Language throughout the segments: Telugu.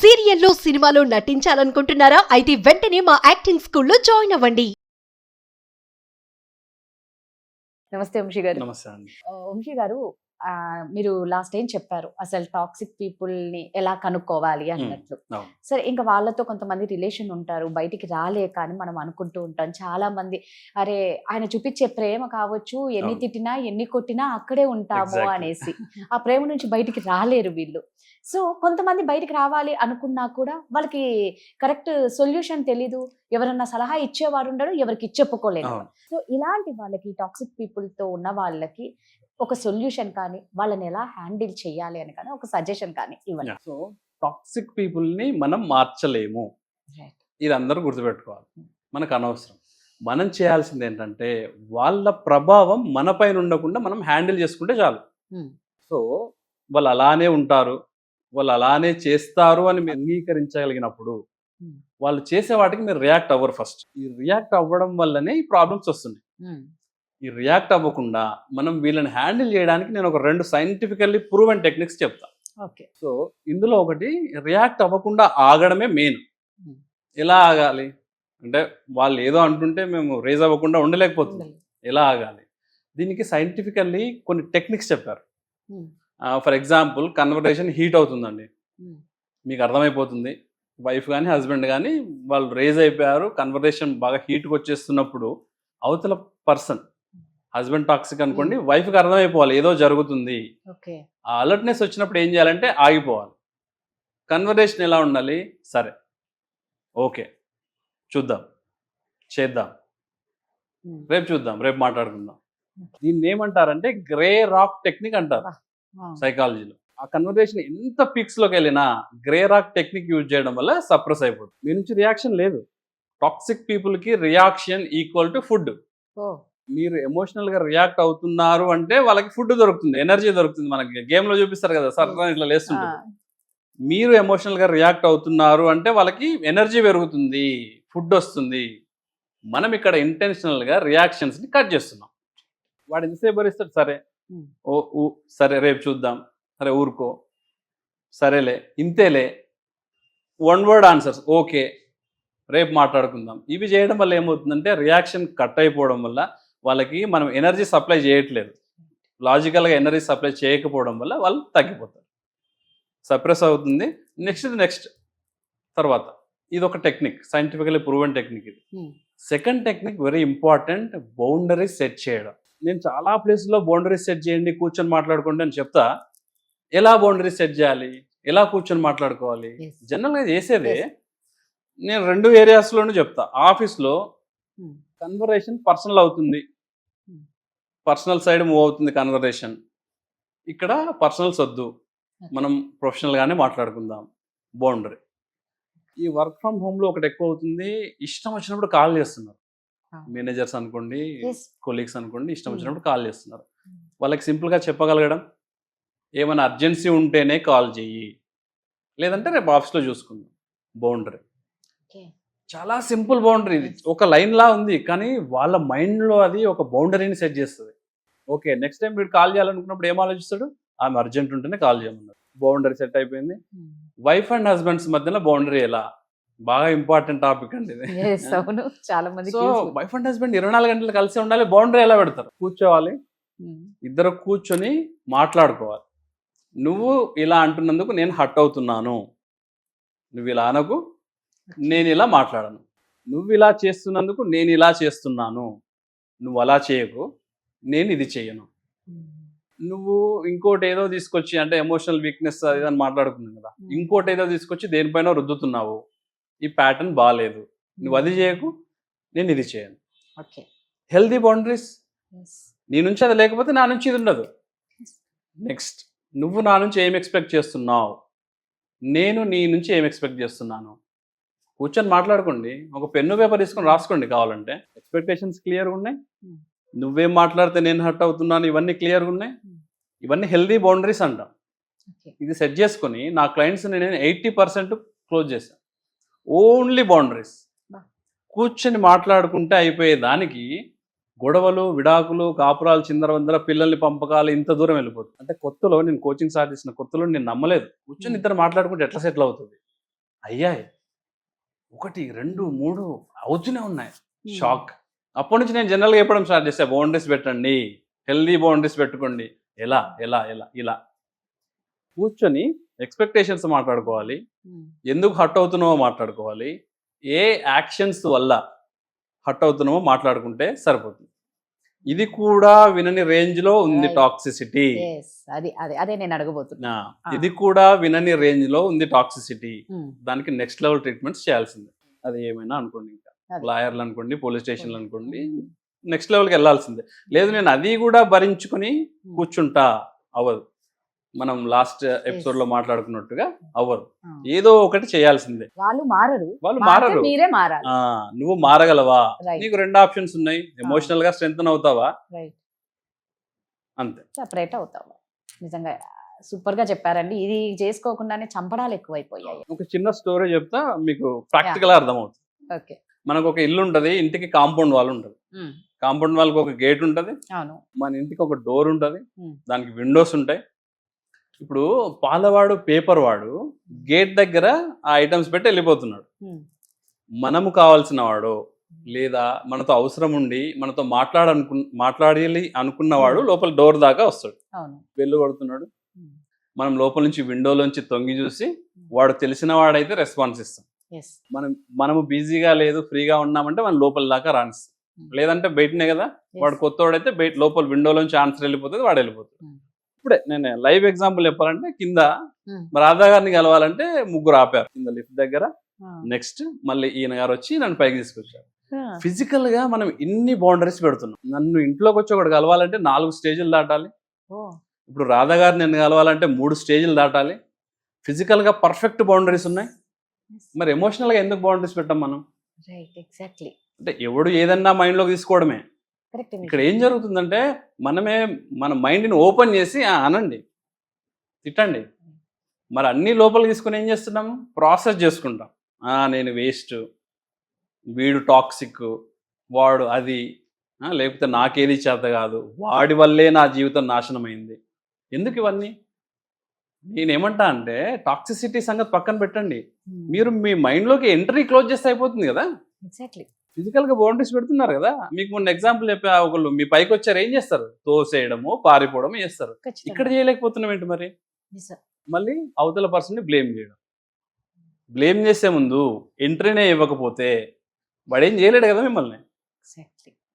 సీరియల్లో సినిమాలో నటించాలనుకుంటున్నారా? అయితే వెంటనే మా యాక్టింగ్ స్కూల్లో జాయిన్ అవ్వండి. నమస్తే వంశీ గారు. నమస్తే అండి. వంశీ గారు, మీరు లాస్ట్ టైం చెప్పారు అసలు టాక్సిక్ పీపుల్ ని ఎలా కనుక్కోవాలి అన్నట్లు. అవును. సరే, ఇంకా వాళ్ళతో కొంతమంది రిలేషన్ ఉంటారు, బయటికి రాలేక అని మనం అనుకుంటూ ఉంటాం. చాలా మంది అరే ఆయన చూపించే ప్రేమ కావచ్చు, ఎన్ని అవును. తిట్టినా ఎన్ని కొట్టినా అక్కడే ఉంటాము Exactly. అనేసి ఆ ప్రేమ నుంచి బయటికి రాలేరు వీళ్ళు. సో కొంతమంది బయటికి రావాలి అనుకున్నా కూడా వాళ్ళకి కరెక్ట్ సొల్యూషన్ తెలీదు, ఎవరన్నా సలహా ఇచ్చేవారు ఉండరు, ఎవరికి చెప్పుకోలేదు. అవును. సో ఇలాంటి వాళ్ళకి టాక్సిక్ పీపుల్ తో ఉన్న వాళ్ళకి ఒక సొల్యూషన్ కానీ, వాళ్ళని ఎలా హ్యాండిల్ చేయాలి అని కానీ ఒక సజెషన్ కానీ ఇవ్వండి. సో టాక్సిక్ పీపుల్ ని మనం మార్చలేము, Right. ఇది అందరూ గుర్తుపెట్టుకోవాలి. మనకు అనవసరం. మనం చేయాల్సింది ఏంటంటే వాళ్ళ ప్రభావం మన పైన ఉండకుండా మనం హ్యాండిల్ చేసుకుంటే చాలు. Hmm. సో వాళ్ళు అలానే ఉంటారు, వాళ్ళు అలానే చేస్తారు అని మీరు అంగీకరించగలిగినప్పుడు Hmm. వాళ్ళు చేసే వాటికి మీరు రియాక్ట్ అవ్వరు. ఫస్ట్ ఈ రియాక్ట్ అవ్వడం వల్లనే ఈ ప్రాబ్లమ్స్ వస్తున్నాయి. Hmm. ఈ రియాక్ట్ అవ్వకుండా మనం వీళ్ళని హ్యాండిల్ చేయడానికి నేను ఒక 2 సైంటిఫికల్లీ ప్రూవెన్ టెక్నిక్స్ చెప్తా. Okay. సో ఇందులో ఒకటి రియాక్ట్ అవ్వకుండా ఆగడమే మెయిన్. Hmm. ఎలా ఆగాలి అంటే వాళ్ళు ఏదో అంటుంటే మేము రేజ్ అవ్వకుండా ఉండలేకపోతుంది. ఉండాలి. ఎలా ఆగాలి, దీనికి సైంటిఫికల్లీ కొన్ని టెక్నిక్స్ చెప్పారు. Hmm. For example conversation heat అవుతుందండి, Hmm. మీకు అర్థమైపోతుంది. వైఫ్ కానీ హస్బెండ్ కానీ వాళ్ళు రేజ్ అయిపోయారు, కన్వర్సేషన్ బాగా హీట్కి వచ్చేస్తున్నప్పుడు అవతల పర్సన్ హస్బెండ్ టాక్సిక్ అనుకోండి, వైఫ్కి అర్థమైపోవాలి ఏదో జరుగుతుంది. Okay. ఆ అలర్ట్నెస్ వచ్చినప్పుడు ఏం చేయాలంటే ఆగిపోవాలి. కన్వర్సేషన్ ఎలా ఉండాలి, సరే ఓకే చూద్దాం, చేద్దాం, Hmm. రేపు చూద్దాం, రేపు మాట్లాడుకుందాం. దీన్ని ఏమంటారంటే గ్రే రాక్ టెక్నిక్ అంటారు Ah. సైకాలజీలో. ఆ కన్వర్సేషన్ ఎంత పీక్స్లోకి వెళ్ళినా గ్రే రాక్ టెక్నిక్ యూజ్ చేయడం వల్ల సప్రెస్ అయిపోతుంది. మీ నుంచి రియాక్షన్ లేదు. టాక్సిక్ పీపుల్కి reaction equal to food. Oh. మీరు ఎమోషనల్గా రియాక్ట్ అవుతున్నారు అంటే వాళ్ళకి ఫుడ్ దొరుకుతుంది, ఎనర్జీ దొరుకుతుంది. మనకి గేమ్లో చూపిస్తారు కదా, సర్రా ఇట్లా లేస్తుంటుంది. Ah. మీరు ఎమోషనల్గా రియాక్ట్ అవుతున్నారు అంటే వాళ్ళకి ఎనర్జీ పెరుగుతుంది, ఫుడ్ వస్తుంది. మనం ఇక్కడ ఇంటెన్షనల్గా రియాక్షన్స్ని కట్ చేస్తున్నాం. వాడు ఎంతసేపు భరిస్తాడు, సరే Hmm. సరే రేపు చూద్దాం, సరే ఊరుకో, సరేలే, ఇంతేలే, 1 word ఆన్సర్స్, ఓకే రేపు మాట్లాడుకుందాం. ఇవి చేయడం వల్ల ఏమవుతుందంటే రియాక్షన్ కట్ అయిపోవడం వల్ల వాళ్ళకి మనం ఎనర్జీ సప్లై చేయట్లేదు. లాజికల్గా ఎనర్జీ సప్లై చేయకపోవడం వల్ల వాళ్ళు తగ్గిపోతారు, సప్రెస్ అవుతుంది. నెక్స్ట్ తర్వాత ఇది ఒక టెక్నిక్, సైంటిఫికల్లీ ప్రూవెన్ టెక్నిక్ ఇది. Hmm. Second technique very important, boundaries set చేయడం. నేను చాలా ప్లేస్లో బౌండరీస్ సెట్ చేయండి, కూర్చొని మాట్లాడుకోండి అని చెప్తా. ఎలా బౌండరీస్ సెట్ చేయాలి, ఎలా కూర్చొని మాట్లాడుకోవాలి, Yes. జనరల్గా చేసేదే Yes. నేను 2 ఏరియాస్లోనూ చెప్తా. ఆఫీస్లో Hmm. కన్వర్సేషన్ పర్సనల్ అవుతుంది, Hmm. పర్సనల్ సైడ్ మూవ్ అవుతుంది కన్వర్సేషన్. ఇక్కడ పర్సనల్స్ వద్దు, మనం ప్రొఫెషనల్గానే మాట్లాడుకుందాం, బౌండరీ. ఈ వర్క్ ఫ్రమ్ హోమ్లో ఒకటి ఎక్కువ అవుతుంది, ఇష్టం వచ్చినప్పుడు కాల్ చేస్తున్నారు. Ah. మేనేజర్స్ అనుకోండి, Yes. కొలీగ్స్ అనుకోండి, ఇష్టం Hmm. వచ్చినప్పుడు కాల్ చేస్తున్నారు. వాళ్ళకి సింపుల్గా చెప్పగలగడం, ఏమైనా అర్జెన్సీ ఉంటేనే కాల్ చెయ్యి, లేదంటే రేపు ఆఫీస్లో చూసుకుందాం. Boundary Okay. చాలా సింపుల్ బౌండరీ. ఇది ఒక లైన్లా ఉంది కానీ వాళ్ళ మైండ్లో అది ఒక బౌండరీని సెట్ చేస్తుంది. ఓకే నెక్స్ట్ టైం వీడు కాల్ చేయాలనుకున్నప్పుడు ఏం ఆలోచిస్తాడు, ఆమె అర్జెంట్ ఉంటేనే కాల్ చేయమన్నారు. బౌండరీ సెట్ అయిపోయింది. Hmm. వైఫ్ అండ్ హస్బెండ్స్ మధ్యలో బౌండరీ ఎలా, బాగా ఇంపార్టెంట్ టాపిక్ అండి ఇది. Yes, అవును, చాలా మందికి so useful. Wife and husband 24 గంటలు కలిసి ఉండాలి. బౌండరీ ఎలా పెడతారు, కూర్చోవాలి, Hmm. ఇద్దరు కూర్చొని మాట్లాడుకోవాలి. నువ్వు ఇలా అంటున్నందుకు నేను హర్ట్ అవుతున్నాను, నువ్వు ఇలా అనకు, నేను ఇలా మాట్లాడను. నువ్వు ఇలా చేస్తున్నందుకు నేను ఇలా చేస్తున్నాను, నువ్వు అలా చేయకు, నేను ఇది చేయను. Hmm. నువ్వు ఇంకోటి ఏదో తీసుకొచ్చి, అంటే ఎమోషనల్ వీక్నెస్ అది అని మాట్లాడుకున్నాం కదా, ఇంకోటి ఏదో తీసుకొచ్చి దేనిపైన రుద్దుతున్నావు, ఈ ప్యాటర్న్ బాగాలేదు, నువ్వు అది చేయకు, నేను ఇది చేయను. Okay. Healthy boundaries. Yes. నీ నుంచి అది లేకపోతే నా నుంచి ఇది ఉండదు. నెక్స్ట్, నువ్వు నా నుంచి ఏం ఎక్స్పెక్ట్ చేస్తున్నావు, నేను నీ నుంచి ఏం ఎక్స్పెక్ట్ చేస్తున్నాను. కూర్చొని మాట్లాడుకోండి, ఒక పెన్ను పేపర్ తీసుకొని రాసుకోండి కావాలంటే. ఎక్స్పెక్టేషన్స్ క్లియర్గా ఉన్నాయి, Hmm. నువ్వేం మాట్లాడితే నేను హర్ట్ అవుతున్నాను, ఇవన్నీ క్లియర్గా ఉన్నాయి. Hmm. ఇవన్నీ హెల్దీ బౌండరీస్ అంటాం. Okay. ఇది సెట్ చేసుకొని నా క్లయింట్స్ని నేను 80% క్లోజ్ చేశాను. Only boundaries. Wow. కూర్చొని మాట్లాడుకుంటే అయిపోయే దానికి గొడవలు, విడాకులు, కాపురాలు, చిందరవందర, పిల్లల్ని పంపకాలు, ఇంత దూరం వెళ్ళిపోతుంది. అంటే కొత్తలో నేను కోచింగ్ స్టార్ట్ చేసిన కొత్తలో నేను నమ్మలేదు కూర్చొని ఇద్దరు మాట్లాడుకుంటే ఎట్లా సెటిల్ అవుతుంది. అయ్యాయి, 1 2 3 అవుతూనే ఉన్నాయి. షాక్. అప్పటి నుంచి నేను జనరల్గా చెప్పడం స్టార్ట్ చేస్తా, బౌండరీస్ పెట్టండి, హెల్దీ బౌండరీస్ పెట్టుకోండి. ఎలా ఎలా ఎలా ఇలా కూర్చొని ఎక్స్పెక్టేషన్స్ మాట్లాడుకోవాలి, ఎందుకు హర్ట్ అవుతున్నావో మాట్లాడుకోవాలి, ఏ యాక్షన్స్ వల్ల హర్ట్ అవుతున్నామో మాట్లాడుకుంటే సరిపోతుంది. ఇది కూడా వినని రేంజ్ లో ఉంది Right. టాక్సిసిటీ. అదే నేను అడగబోతున్నా. ఇది కూడా వినని రేంజ్ లో ఉంది టాక్సిసిటీ. దానికి నెక్స్ట్ లెవెల్ ట్రీట్మెంట్స్ చేయాల్సిందే. అది ఏమైనా అనుకోండి, ఇంకా అదే. లాయర్లు అనుకోండి, పోలీస్ స్టేషన్లు అనుకోండి, నెక్స్ట్ లెవెల్కి వెళ్ళాల్సిందే. లేదు నేను అది కూడా భరించుకుని కూర్చుంటా, అవ్వదు. మనం లాస్ట్ ఎపిసోడ్ లో మాట్లాడుకున్నట్టుగా అవ్వదు. ఏదో ఒకటి చేయాల్సిందే. వాళ్ళు మారరు, వాళ్ళు మారితే మారరు. మీరే మారాలి. నువ్వు మారగలవా? Right. నీకు 2 ఆప్షన్స్ ఉన్నాయి. ఎమోషనల్ గా స్ట్రెంగ్ అవుతావా, రైట్, అంతే. సపరేట్ అవుతావు. నిజంగా సూపర్ గా చెప్పారండి. ఇది చేసుకోకుండానే చంపడాలు ఎక్కువైపోయాయి. ఒక చిన్న స్టోరీ చెప్తా, మీకు ప్రాక్టికల్ అర్థమవుతుంది. ఓకే. మనకు ఒక ఇల్లు ఉంటది, ఇంటికి కాంపౌండ్ వాల్ ఉంటది. కాంపౌండ్ వాళ్ళకి ఒక గేట్ ఉంటది, అవును. మన ఇంటికి ఒక డోర్ ఉంటది, Hmm. దానికి విండోస్ ఉంటాయి. ఇప్పుడు పాలవాడు, పేపర్ వాడు గేట్ దగ్గర ఆ ఐటమ్స్ పెట్టి వెళ్ళిపోతున్నాడు. మనము కావాల్సిన వాడు, లేదా మనతో అవసరం ఉండి మనతో మాట్లాడాలి అనుకున్నవాడు లోపల డోర్ దాకా వస్తాడు, అవును. వెళ్ళు కొడుతున్నాడు. మనం లోపల నుంచి విండోలోంచి తొంగి చూసి వాడు తెలిసిన వాడైతే రెస్పాన్స్ ఇస్తాం. ఎస్. మనము బిజీగా లేదు, ఫ్రీగా ఉన్నామంటే మనం లోపల దాకా రానిస్తాం. లేదంటే బయటనే కదా, వాడు కొత్తవాడైతే బయట లోపల విండోలోంచి ఆన్సర్ వెళ్ళిపోతుంది, వాడు వెళ్ళిపోతుంది. ఇప్పుడే నేను లైవ్ ఎగ్జాంపుల్ చెప్పాలంటే, కింద రాధా గారిని కలవాలంటే 3 ఆపారు కింద లిఫ్ట్ దగ్గర. నెక్స్ట్ మళ్ళీ ఈయన గారు వచ్చి నన్ను పైకి తీసుకొచ్చారు. ఫిజికల్ గా మనం ఇన్ని బౌండరీస్ పెడుతున్నాం. నన్ను ఇంట్లోకి వచ్చి ఒకటి కలవాలంటే 4 స్టేజ్లు దాటాలి. ఇప్పుడు రాధా గారిని నన్ను కలవాలంటే 3 స్టేజ్లు దాటాలి. ఫిజికల్ గా పర్ఫెక్ట్ బౌండరీస్ ఉన్నాయి. మరి ఎమోషనల్ గా ఎందుకు బౌండరీస్ పెట్టాం మనం? Right, exactly. అంటే ఎవడు ఏదన్నా మైండ్ లోకి తీసుకోవడమే. కరెక్ట్. ఇక్కడ ఏం జరుగుతుందంటే, మనమే మన మైండ్ని ఓపెన్ చేసి అనండి, తిట్టండి. మరి అన్ని లోపలికి తీసుకొని ఏం చేస్తున్నాము? ప్రాసెస్ చేసుకుంటాం. నేను వేస్ట్, వీడు టాక్సిక్, వాడు అది, లేకపోతే నాకేది చేత కాదు, వాడి వల్లే నా జీవితం నాశనం అయింది. ఎందుకు ఇవన్నీ? నేనేమంటా అంటే, టాక్సిసిటీ సంగతి పక్కన పెట్టండి, మీరు మీ మైండ్లోకి ఎంట్రీ క్లోజ్ చేస్తే అయిపోతుంది కదా. ఎగ్జాక్ట్లీ. ఫిజికల్ గా బౌండరీస్ పెడుతున్నారు కదా. మీకు మొన్న ఎగ్జాంపుల్ చెప్పా, ఒకళ్ళు మీ పైకి వచ్చారు, ఏం చేస్తారు? తోసేయడము, పారిపోవడము చేస్తారు. ఇక్కడ చేయలేకపోతున్నాం ఏంటి మరి? మళ్ళీ అవతల పర్సన్ ని బ్లేమ్ చేయడం. బ్లేమ్ చేసే ముందు ఎంట్రీనే ఇవ్వకపోతే వాడేం చేయలేడు కదా మిమ్మల్ని.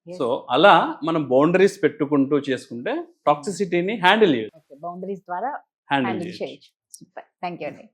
సో అలా మనం బౌండరీస్ పెట్టుకుంటూ చేసుకుంటే టాక్సిసిటీని హ్యాండిల్ చేయొచ్చు. బౌండరీస్ ద్వారా హ్యాండిల్ హ్యాండిల్ చేయొచ్చు. చేయొచ్చు. సూపర్, థ్యాంక్ యూ అండి.